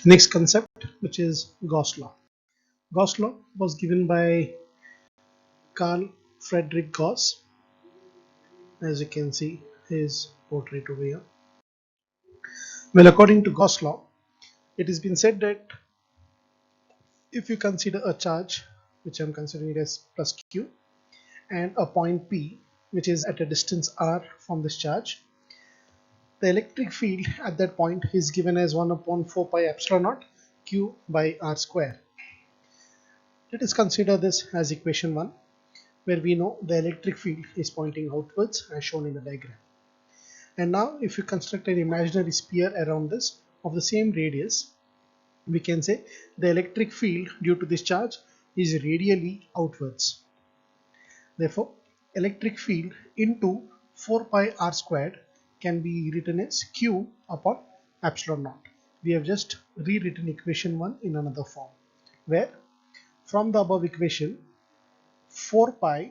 Next concept, which is Gauss law. Gauss law was given by Carl Friedrich Gauss, as you can see his portrait over here. Well, according to Gauss law, it has been said that if you consider a charge, which I'm considering it as plus q, and a point P, which is at a distance r from this charge, the electric field at that point is given as 1 upon 4 pi epsilon naught q by r square. Let us consider this as equation 1, where we know the electric field is pointing outwards as shown in the diagram. And now if you construct an imaginary sphere around this of the same radius, we can say the electric field due to this charge is radially outwards. Therefore, electric field into 4 pi r squared can be written as q upon epsilon naught. We have just rewritten equation 1 in another form, where from the above equation 4 pi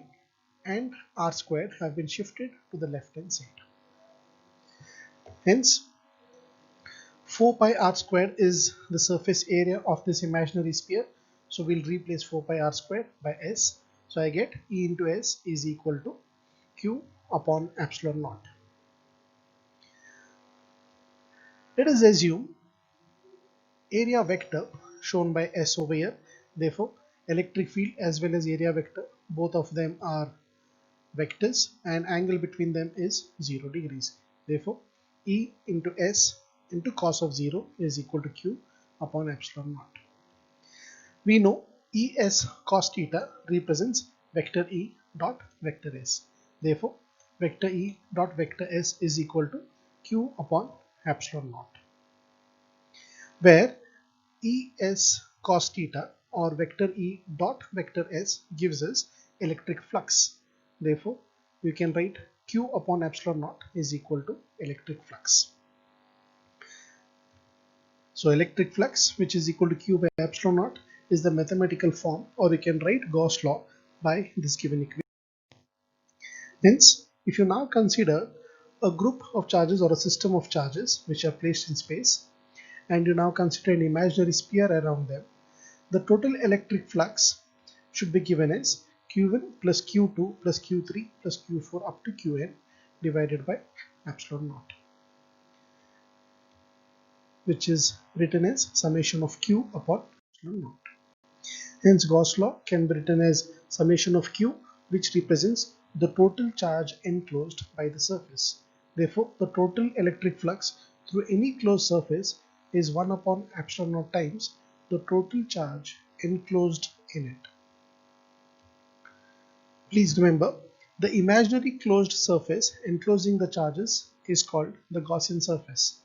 and r squared have been shifted to the left hand side. Hence, 4 pi r squared is the surface area of this imaginary sphere. So we'll replace 4 pi r squared by s. So I get E into S is equal to Q upon epsilon naught. Let us assume area vector shown by S over here. Therefore, electric field as well as area vector, both of them are vectors and angle between them is 0 degrees. Therefore, E into S into cos of 0 is equal to Q upon epsilon naught. We know Es cos theta represents vector E dot vector S. Therefore, vector E dot vector S is equal to Q upon epsilon naught, where Es cos theta or vector E dot vector S gives us electric flux. Therefore, we can write Q upon epsilon naught is equal to electric flux. So electric flux, which is equal to Q by epsilon naught, is the mathematical form, or we can write Gauss law by this given equation. Hence, if you now consider a group of charges or a system of charges which are placed in space, and you now consider an imaginary sphere around them, the total electric flux should be given as Q1 plus Q2 plus Q3 plus Q4 up to Qn divided by epsilon naught, which is written as summation of Q upon epsilon naught. Hence, Gauss law can be written as summation of Q, which represents the total charge enclosed by the surface. Therefore, the total electric flux through any closed surface is 1 upon epsilon naught times the total charge enclosed in it. Please remember, the imaginary closed surface enclosing the charges is called the Gaussian surface.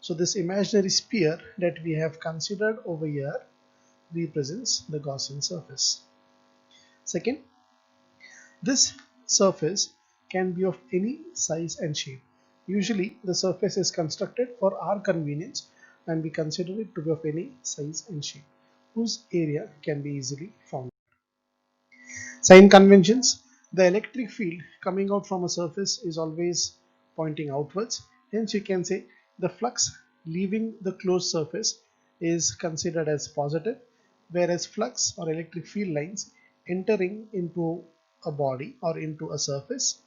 So this imaginary sphere that we have considered over here represents the Gaussian surface. Second, this surface can be of any size and shape. Usually the surface is constructed for our convenience and we consider it to be of any size and shape, whose area can be easily found. Sign conventions. The electric field coming out from a surface is always pointing outwards. Hence you can say the flux leaving the closed surface is considered as positive, whereas flux or electric field lines entering into a body or into a surface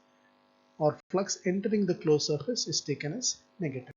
or flux entering the closed surface is taken as negative.